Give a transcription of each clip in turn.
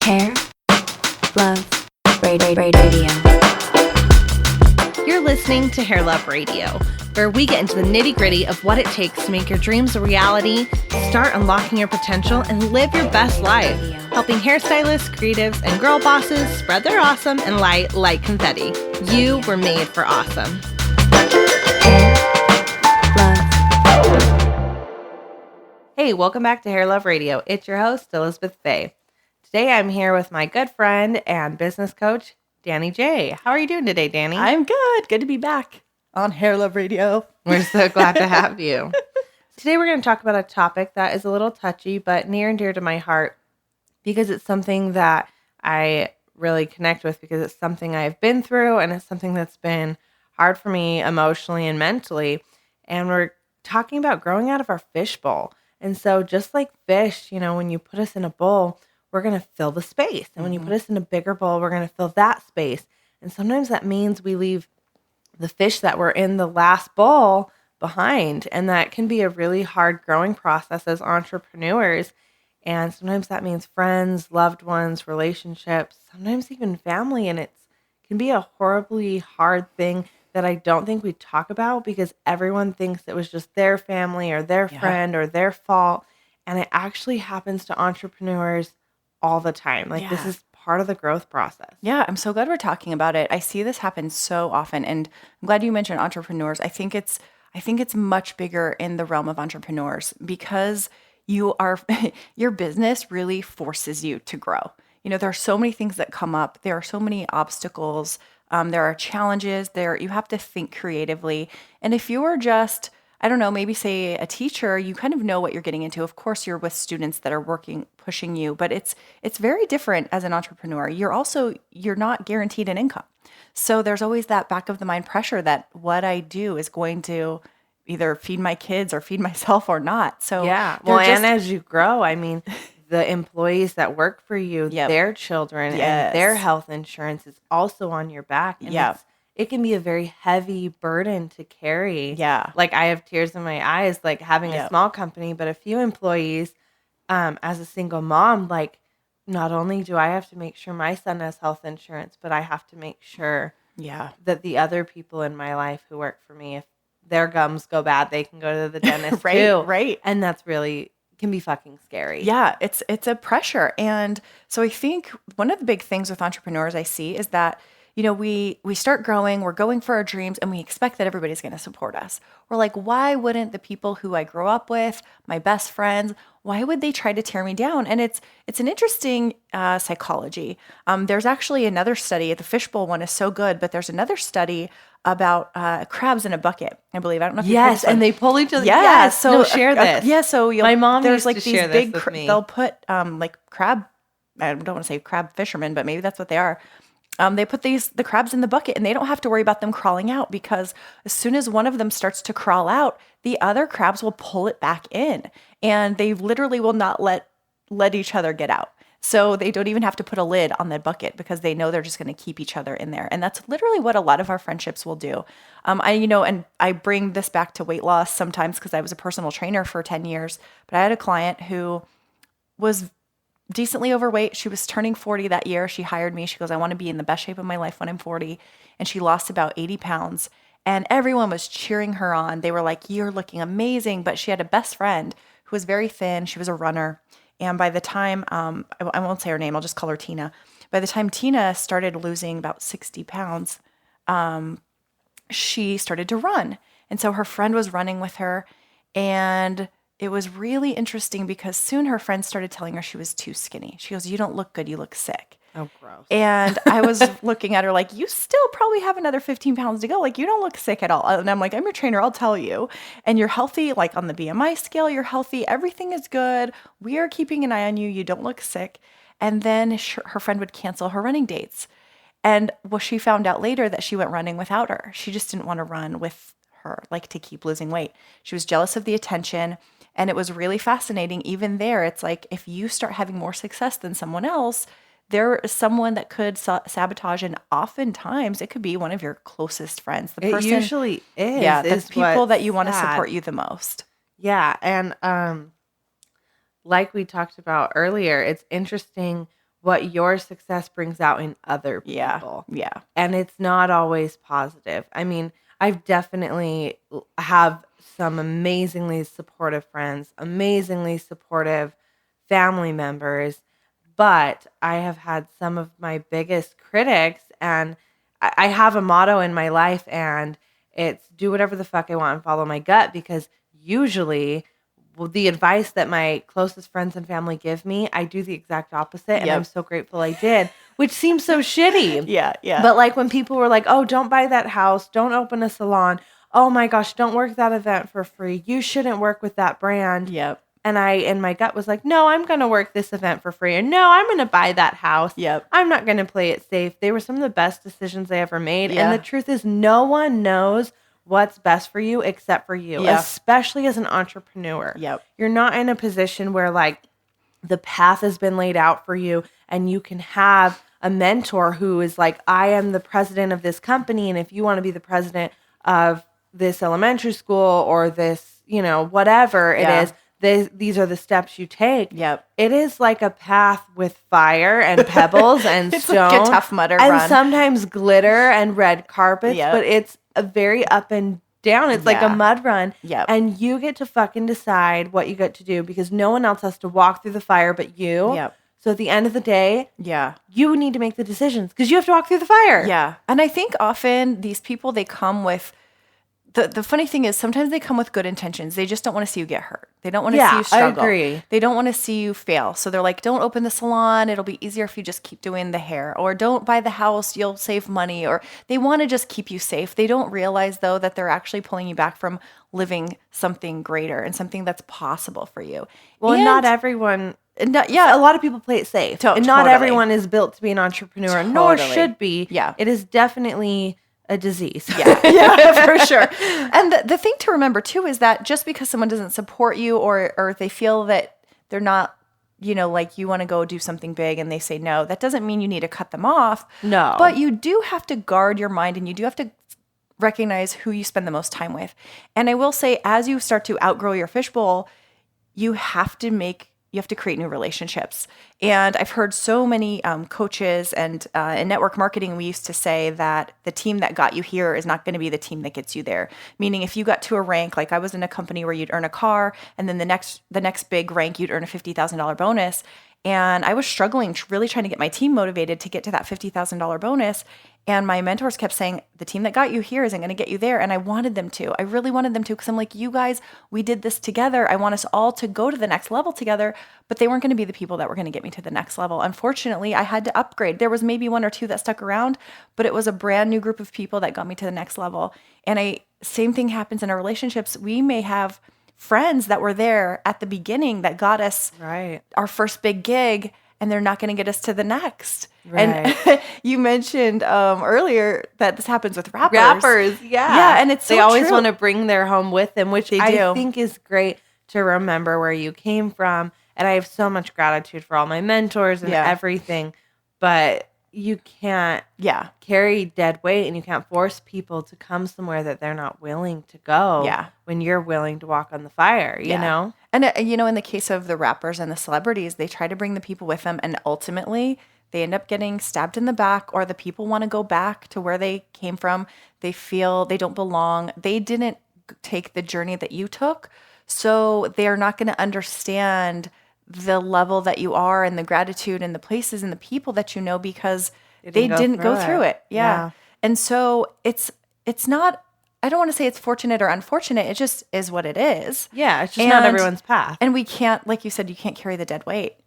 Hair, Love, Radio. You're listening to Hair Love Radio, where we get into the nitty-gritty of what it takes to make your dreams a reality, start unlocking your potential, and live your best life, helping hairstylists, creatives, and girl bosses spread their awesome and light like confetti. You were made for awesome. Hair, Love. Hey, welcome back to Hair Love Radio. It's your host, Elizabeth Faye. Today I'm here with my good friend and business coach, Danny J. How are you doing today, Danny? I'm good. Good to be back on Hair Love Radio. We're so glad to have you. Today we're going to talk about a topic that is a little touchy, but near and dear to my heart because it's something that I really connect with because it's something I've been through and it's something that's been hard for me emotionally and mentally. And we're talking about growing out of our fishbowl. And so just like fish, when you put us in a bowl, we're going to fill the space. And when you put us in a bigger bowl, we're going to fill that space. And sometimes that means we leave the fish that were in the last bowl behind. And that can be a really hard growing process as entrepreneurs. And sometimes that means friends, loved ones, relationships, sometimes even family. And it can be a horribly hard thing that I don't think we talk about because everyone thinks it was just their family or their friend or their fault. And it actually happens to entrepreneurs all the time. This is part of the growth process. Yeah, I'm so glad we're talking about it. I see this happen so often, and I'm glad you mentioned entrepreneurs. I think it's much bigger in the realm of entrepreneurs because your business really forces you to grow. There are so many things that come up. There are so many obstacles. There are challenges. You have to think creatively. And if you are just, I don't know, maybe say a teacher, you kind of know what you're getting into. Of course, you're with students that are pushing you, but it's very different as an entrepreneur. You're not guaranteed an income. So there's always that back of the mind pressure that what I do is going to either feed my kids or feed myself or not. So and as you grow, the employees that work for you, their children and their health insurance is also on your back. And it can be a very heavy burden to carry. Yeah. Like I have tears in my eyes, like having a small company, but a few employees, as a single mom, not only do I have to make sure my son has health insurance, but I have to make sure that the other people in my life who work for me, if their gums go bad, they can go to the dentist too. Right. And that's really can be fucking scary. Yeah, it's a pressure. And so I think one of the big things with entrepreneurs I see is that we start growing, we're going for our dreams, and we expect that everybody's going to support us. We're like, why wouldn't the people who I grew up with, my best friends, why would they try to tear me down? And it's an interesting psychology. There's actually another study. The Fishbowl one is so good, but there's another study about crabs in a bucket, I believe. I don't know if Yes, and they pull each other. Yeah, so share this. So my mom there's used to these share big this with me. They'll put crab, I don't want to say crab fishermen, but maybe that's what they are. They put the crabs in the bucket and they don't have to worry about them crawling out because as soon as one of them starts to crawl out, the other crabs will pull it back in and they literally will not let each other get out. So they don't even have to put a lid on the bucket because they know they're just going to keep each other in there. And that's literally what a lot of our friendships will do. And I bring this back to weight loss sometimes because I was a personal trainer for 10 years, but I had a client who was decently overweight. She was turning 40 that year. She hired me. She goes, I want to be in the best shape of my life when I'm 40. And she lost about 80 pounds. And everyone was cheering her on. They were like, you're looking amazing. But she had a best friend who was very thin. She was a runner. And by the time, I won't say her name, I'll just call her Tina. By the time Tina started losing about 60 pounds, she started to run. And so her friend was running with her. And it was really interesting because soon her friends started telling her she was too skinny. She goes, you don't look good, you look sick. Oh, gross. And I was looking at her like, you still probably have another 15 pounds to go. Like, you don't look sick at all. And I'm like, I'm your trainer, I'll tell you. And you're healthy, like on the BMI scale, you're healthy. Everything is good. We are keeping an eye on you. You don't look sick. And then her friend would cancel her running dates. And she found out later that she went running without her. She just didn't want to run with her, like to keep losing weight. She was jealous of the attention. And it was really fascinating. Even there, it's like if you start having more success than someone else, there is someone that could sabotage, and oftentimes it could be one of your closest friends. The person, it usually is. Yeah, the people that you want to support you the most. Yeah, and like we talked about earlier, it's interesting what your success brings out in other Yeah. people. Yeah. And it's not always positive. I mean, I've definitely have some amazingly supportive friends, amazingly supportive family members, but I have had some of my biggest critics, and I have a motto in my life, and it's do whatever the fuck I want and follow my gut, because usually the advice that my closest friends and family give me, I do the exact opposite, and I'm Yep. so grateful I did, which seems so shitty. Yeah. Yeah. But like when people were like, "Oh, don't buy that house, don't open a salon. Oh my gosh, don't work that event for free. You shouldn't work with that brand." Yep. And my gut was like, "No, I'm going to work this event for free. And no, I'm going to buy that house. Yep. I'm not going to play it safe." They were some of the best decisions I ever made. Yeah. And the truth is, no one knows what's best for you except for you, Yeah. especially as an entrepreneur. Yep. You're not in a position where like the path has been laid out for you and you can have a mentor who is like, "I am the president of this company. And if you want to be the president of this elementary school or this, whatever it Yeah. is, these are the steps you take." Yep. It is like a path with fire and pebbles and It's stone. like a Tough Mudder and run. sometimes glitter and red carpets, Yep. but it's a very up and down. It's like a Yeah. mud run. Yep. And you get to fucking decide what you get to do because no one else has to walk through the fire but you. Yep. So at the end of the day, Yeah. you need to make the decisions because you have to walk through the fire. Yeah. And I think often these people, they come with the funny thing is sometimes they come with good intentions. They just don't want to see you get hurt. They don't want to see Yeah, you struggle. I agree. They don't want to see you fail. So they're like, don't open the salon. It'll be easier if you just keep doing the hair. Or don't buy the house. You'll save money. Or they want to just keep you safe. They don't realize, though, that they're actually pulling you back from living something greater and something that's possible for you. Well, And- not everyone. yeah. A lot of people play it safe. To- and not totally. everyone is built to be an entrepreneur, nor Totally. should be. Yeah. It is definitely a disease. Yeah, for sure. And the thing to remember too is that just because someone doesn't support you or they feel that they're not, like you want to go do something big and they say no, that doesn't mean you need to cut them off. No. But you do have to guard your mind and you do have to recognize who you spend the most time with. And I will say, as you start to outgrow your fishbowl, you have to create new relationships. And I've heard so many coaches and in network marketing, we used to say that the team that got you here is not going to be the team that gets you there. Meaning if you got to a rank, like I was in a company where you'd earn a car and then the next big rank, you'd earn a $50,000 bonus. And I was struggling, really trying to get my team motivated to get to that $50,000 bonus. And my mentors kept saying, the team that got you here isn't going to get you there. And I wanted them to. I really wanted them to because I'm like, you guys, we did this together. I want us all to go to the next level together. But they weren't going to be the people that were going to get me to the next level. Unfortunately, I had to upgrade. There was maybe one or two that stuck around, but it was a brand new group of people that got me to the next level. And same thing happens in our relationships. We may have friends that were there at the beginning that got us Right. our first big gig, and they're not going to get us to the next. Right. And you mentioned earlier that this happens with rappers. Rappers, yeah. Yeah, and it's they so always true. want to bring their home with them, which They I do. think is great to remember where you came from. And I have so much gratitude for all my mentors and Yeah. everything. But you can't Yeah. carry dead weight and you can't force people to come somewhere that they're not willing to go. Yeah. When you're willing to walk on the fire, you Yeah. know? And, in the case of the rappers and the celebrities, they try to bring the people with them. And ultimately, they end up getting stabbed in the back, or the people want to go back to where they came from. They feel they don't belong. They didn't take the journey that you took. So they're not going to understand the level that you are and the gratitude and the places and the people that you know because they didn't go through it. Yeah. And so it's not, I don't want to say it's fortunate or unfortunate. It just is what it is. Yeah, it's just not everyone's path. And we can't, like you said, you can't carry the dead weight.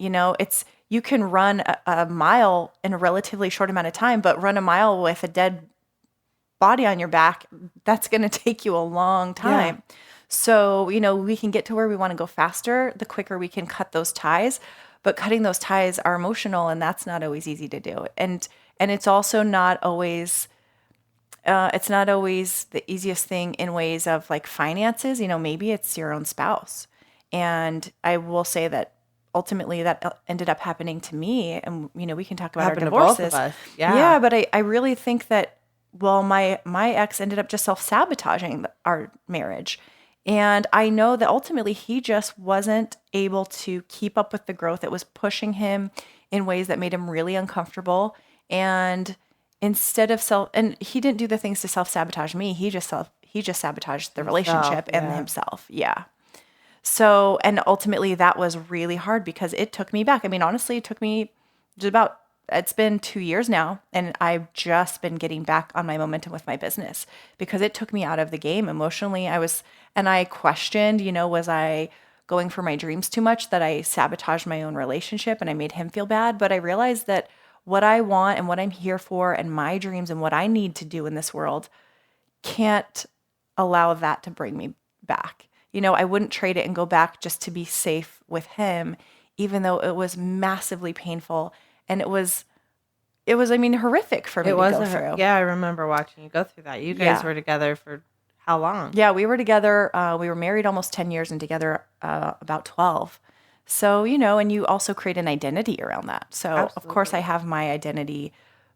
You can run a mile in a relatively short amount of time, but run a mile with a dead body on your back, that's going to take you a long time. Yeah. So, we can get to where we want to go faster, the quicker we can cut those ties. But cutting those ties are emotional, and that's not always easy to do. And it's also not always the easiest thing in ways of like finances. Maybe it's your own spouse. And I will say that ultimately that ended up happening to me. And, we can talk about Happened our to both divorces. of us. Yeah. Yeah, but I really think that, my ex ended up just self-sabotaging our marriage. And I know that ultimately he just wasn't able to keep up with the growth. It was pushing him in ways that made him really uncomfortable. And instead of and he didn't do the things to self-sabotage me. He just sabotaged the relationship and yeah. himself. Yeah. So, and ultimately that was really hard because it took me back. I mean, honestly, it took me it's been 2 years now, and I've just been getting back on my momentum with my business because it took me out of the game emotionally. And I questioned, was I going for my dreams too much, that I sabotaged my own relationship and I made him feel bad? But I realized that what I want and what I'm here for and my dreams and what I need to do in this world can't allow that to bring me back. I wouldn't trade it and go back just to be safe with him, even though it was massively painful. And it was, I mean, horrific for me to go through. Yeah, I remember watching you go through that. You guys were together for how long? Yeah, we were together. We were married almost 10 years and together about 12. So, and you also create an identity around that. So, Of course, I have my identity,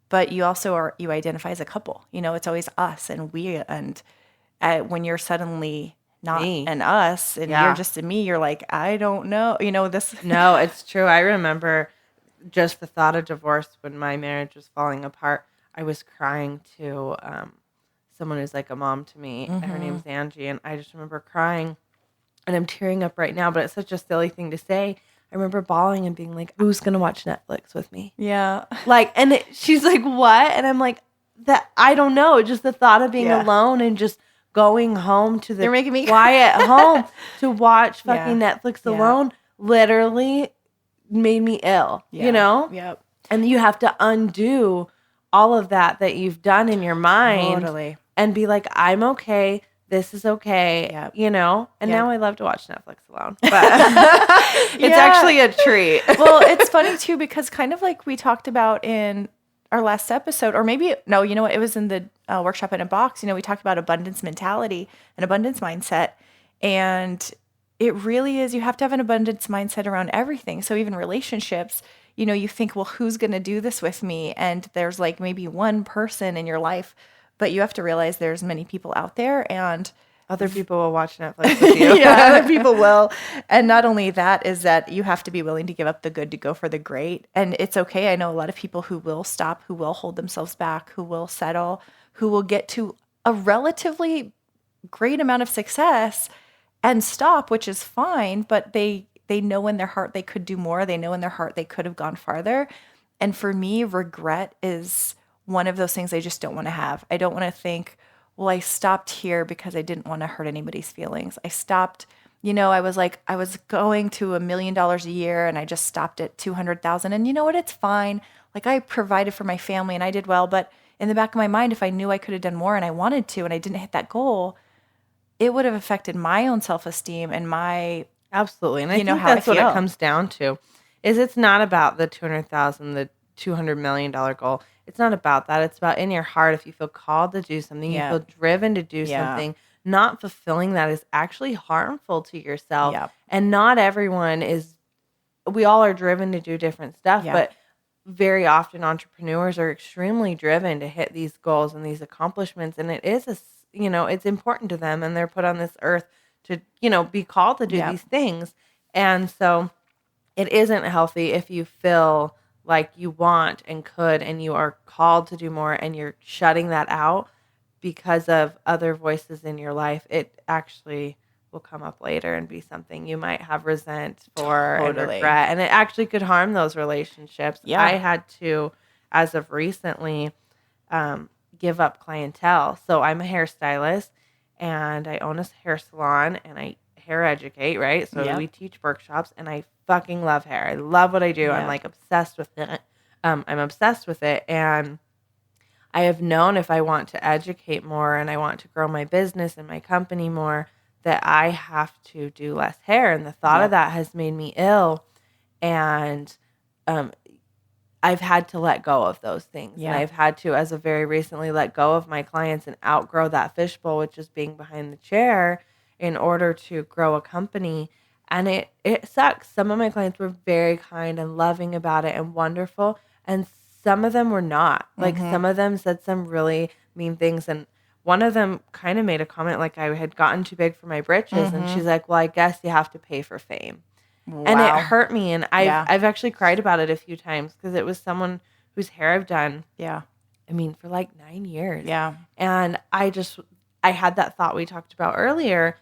but you also you identify as a couple. It's always us and we. And when you're suddenly not Me. an us and you're just a me, you're like, I don't know. This. No, it's true. I remember just the thought of divorce when my marriage was falling apart. I was crying to someone who's like a mom to me. Her name's Angie, and I just remember crying, and I'm tearing up right now, but it's such a silly thing to say. I remember bawling and being like, who's going to watch Netflix with me? Yeah. She's like, what? And I'm like, that I don't know. Just the thought of being alone and just going home to the You're making me quiet home to watch fucking Netflix alone literally made me ill, Yep. And you have to undo all of that you've done in your mind Totally. and be like, I'm okay. This is okay. And now I love to watch Netflix alone, but it's actually a treat. Well, it's funny too, because kind of like we talked about in our last episode, or maybe, no, you know what? It was in the workshop in a box. We talked about abundance mentality and abundance mindset. And it really is, you have to have an abundance mindset around everything. So even relationships, you think, well, who's going to do this with me? And there's like maybe one person in your life, but you have to realize there's many people out there and other people will watch Netflix with you. Other people will. And not only that is that you have to be willing to give up the good to go for the great. And it's okay. I know a lot of people who will stop, who will hold themselves back, who will settle, who will get to a relatively great amount of success and stop, which is fine, but they know in their heart they could do more. They know in their heart they could have gone farther. And for me, regret is one of those things I just don't want to have. I don't want to think, well, I stopped here because I didn't want to hurt anybody's feelings. I stopped, I was going to $1 million a year and I just stopped at 200,000. And you know what? It's fine. Like I provided for my family and I did well, but in the back of my mind, if I knew I could have done more and I wanted to, and I didn't hit that goal, it would have affected my own self-esteem and my, absolutely. And I think that's what it comes down to, is it's not about the 200,000, the $200 million goal. It's not about that. It's about in your heart, if you feel called to do something, you feel driven to do something, not fulfilling that is actually harmful to yourself. And not everyone is, we all are driven to do different stuff, but very often entrepreneurs are extremely driven to hit these goals and these accomplishments. And it is, it's important to them, and they're put on this earth to, be called to do these things. And so it isn't healthy if you feel like you want and could and you are called to do more and you're shutting that out because of other voices in your life. It actually will come up later and be something you might have resent for and regret. And it actually could harm those relationships. I had to, as of recently, give up clientele. So I'm a hairstylist and I own a hair salon and I hair educate, right? So we teach workshops and I fucking love hair. I love what I do. I'm like obsessed with it. I'm obsessed with it. And I have known if I want to educate more and I want to grow my business and my company more, that I have to do less hair. And the thought of that has made me ill. And I've had to let go of those things. And I've had to, as of very recently, let go of my clients and outgrow that fishbowl, which is being behind the chair, in order to grow a company. And it sucks. Some of my clients were very kind and loving about it and wonderful. And some of them were not. Like some of them said some really mean things. And one of them kind of made a comment like I had gotten too big for my britches. And she's like, well, I guess you have to pay for fame. And it Wow. hurt me. And Yeah. I've actually cried about it a few times because it was someone whose hair I've done, Yeah. I mean, for like 9 years. Yeah. And I had that thought we talked about earlier.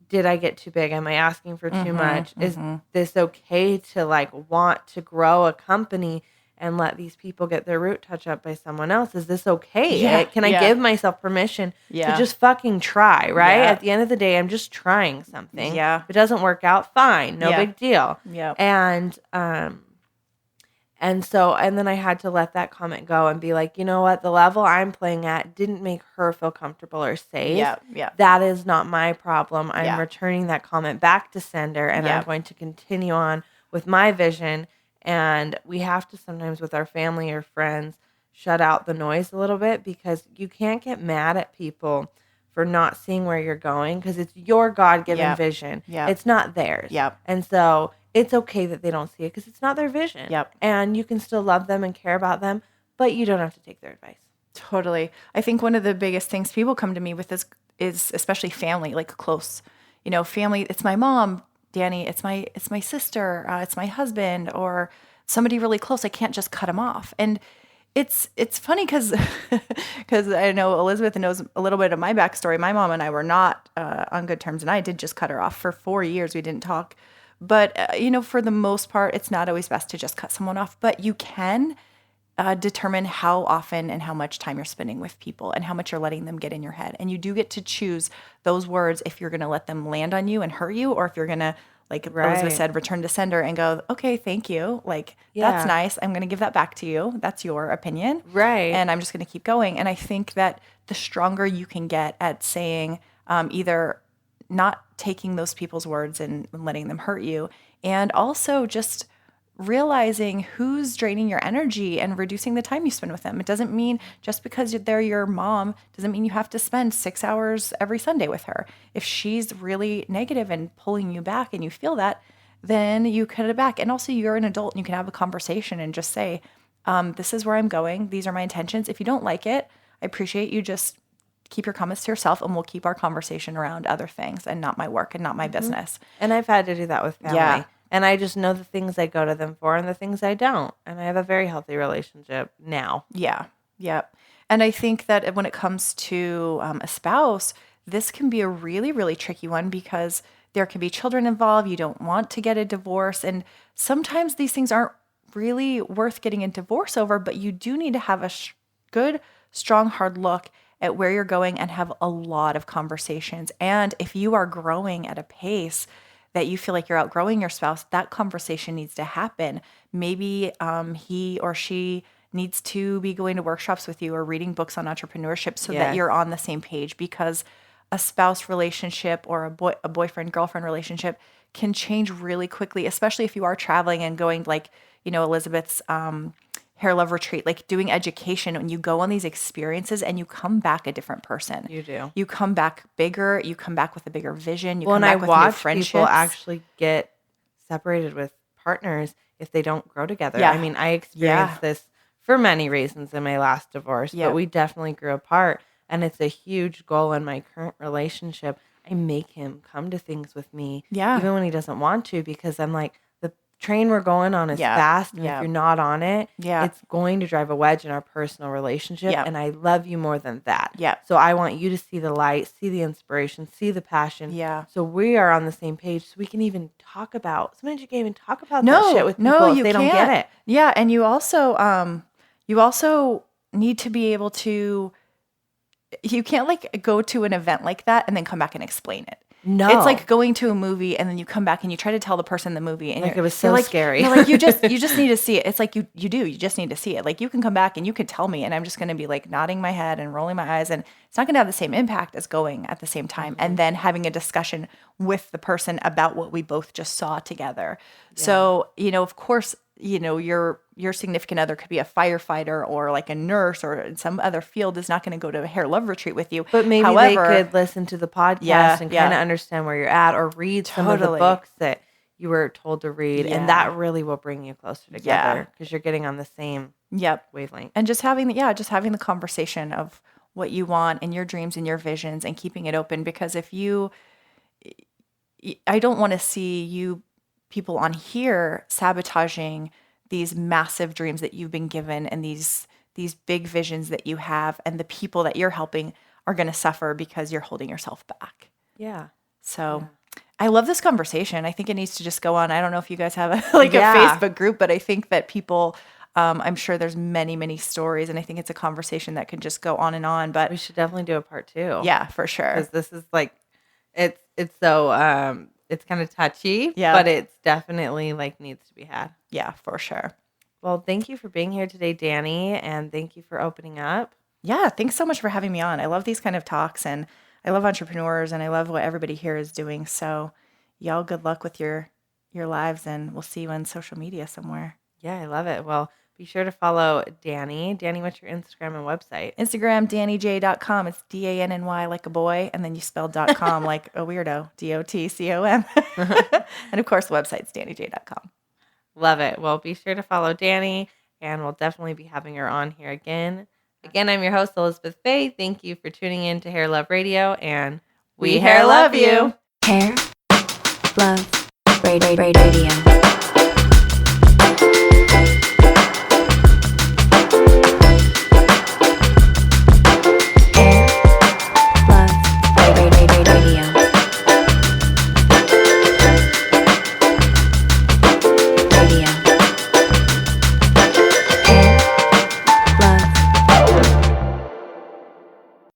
Did I get too big? Am I asking for too much? Is this okay to like want to grow a company and let these people get their root touch up by someone else? Is this okay? Yeah, Can I yeah. give myself permission to Yeah. just fucking try, right? Yeah. At the end of the day, I'm just trying something. Yeah. If it doesn't work out, fine. No Yeah. big deal. Yeah. And then I had to let that comment go and be like, you know what? The level I'm playing at didn't make her feel comfortable or safe. Yeah. Yeah. That is not my problem. I'm Yeah. returning that comment back to sender, and Yeah. I'm going to continue on with my vision. And we have to sometimes with our family or friends shut out the noise a little bit, because you can't get mad at people for not seeing where you're going, because it's your God-given Yep. vision. Yep. It's not theirs. Yep. And so it's okay that they don't see it because it's not their vision. Yep. And you can still love them and care about them, but you don't have to take their advice. Totally. I think one of the biggest things people come to me with is especially family, like close, family. It's my mom, Danny. It's my sister. It's my husband, or somebody really close. I can't just cut them off. And it's funny because I know Elizabeth knows a little bit of my backstory. My mom and I were not on good terms, and I did just cut her off for 4 years. We didn't talk. But, for the most part, it's not always best to just cut someone off. But you can determine how often and how much time you're spending with people and how much you're letting them get in your head. And you do get to choose those words if you're going to let them land on you and hurt you, or if you're going to, like Elizabeth said, return to sender and go, okay, thank you. Like, that's nice. I'm going to give that back to you. That's your opinion. Right. And I'm just going to keep going. And I think that the stronger you can get at saying either not taking those people's words and letting them hurt you, and also just realizing who's draining your energy and reducing the time you spend with them. It doesn't mean just because they're your mom doesn't mean you have to spend 6 hours every Sunday with her. If she's really negative and pulling you back and you feel that, then you cut it back. And also, you're an adult and you can have a conversation and just say, this is where I'm going. These are my intentions. If you don't like it, I appreciate you just keep your comments to yourself, and we'll keep our conversation around other things and not my work and not my business. And I've had to do that with family. Yeah. And I just know the things I go to them for and the things I don't. And I have a very healthy relationship now. Yeah. Yep. And I think that when it comes to a spouse, this can be a really, really tricky one, because there can be children involved. You don't want to get a divorce. And sometimes these things aren't really worth getting a divorce over, but you do need to have a good, strong, hard look at where you're going and have a lot of conversations. And if you are growing at a pace that you feel like you're outgrowing your spouse, that conversation needs to happen. Maybe he or she needs to be going to workshops with you or reading books on entrepreneurship so that you're on the same page, because a spouse relationship or a boyfriend-girlfriend relationship can change really quickly, especially if you are traveling and going, like, Elizabeth's Hair Love Retreat, like doing education, when you go on these experiences and you come back a different person. You do. You come back bigger. You come back with a bigger vision. You Well, come and back I with new watch friendships. people actually get separated with partners if they don't grow together. Yeah. I mean, I experienced this for many reasons in my last divorce, Yeah. but we definitely grew apart. And it's a huge goal in my current relationship. I make him come to things with me, Yeah. even when he doesn't want to, because I'm like, the train we're going on is Yeah. fast. And Yeah. if you're not on it, Yeah. it's going to drive a wedge in our personal relationship. Yeah. And I love you more than that. Yeah. So I want you to see the light, see the inspiration, see the passion. Yeah. So we are on the same page, so we can even talk about, sometimes you can't even talk about that No, shit with people no, if you they don't can't. get it. Yeah, and you also need to be able to. You can't like go to an event like that and then come back and explain it. No. It's like going to a movie and then you come back and you try to tell the person the movie and Like, you're- it was so you're like, scary. You're like, you just need to see it. It's like you just need to see it. Like, you can come back and you could tell me and I'm just going to be like nodding my head and rolling my eyes, and it's not going to have the same impact as going at the same time and then having a discussion with the person about what we both just saw together. So, of course, your significant other could be a firefighter or like a nurse or in some other field, is not going to go to a Hair Love Retreat with you. But maybe they could listen to the podcast Yeah, and yeah. kind of understand where you're at, or read some of the Totally. books that you were told to read. Yeah. And that really will bring you closer together because you're getting on the same Yep. wavelength. And just having the conversation of what you want and your dreams and your visions and keeping it open, because I don't want to see you people on here sabotaging these massive dreams that you've been given and these big visions that you have, and the people that you're helping are going to suffer because you're holding yourself back. Yeah. So I love this conversation. I think it needs to just go on. I don't know if you guys have a Yeah. Facebook group, but I think that people, I'm sure there's many, many stories, and I think it's a conversation that can just go on and on. But We should definitely do a part 2. yeah, for sure. Because this is like, it's so, it's kind of touchy, Yeah. but it's definitely like needs to be had. Yeah, for sure. Well, thank you for being here today, Danny, and thank you for opening up. Yeah, thanks so much for having me on. I love these kind of talks, and I love entrepreneurs, and I love what everybody here is doing. So y'all, good luck with your lives, and we'll see you on social media somewhere. Yeah, I love it. Well, be sure to follow Danny. Danny, what's your Instagram and website? Instagram, DannyJ.com. It's DANNY like a boy, and then you spell .com like a weirdo, DOTCOM. And of course, the website's DannyJ.com. Love it. Well, be sure to follow Danny, and we'll definitely be having her on here again. Again, I'm your host, Elizabeth Faye. Thank you for tuning in to Hair Love Radio, and we hair love you. Hair, love, radio.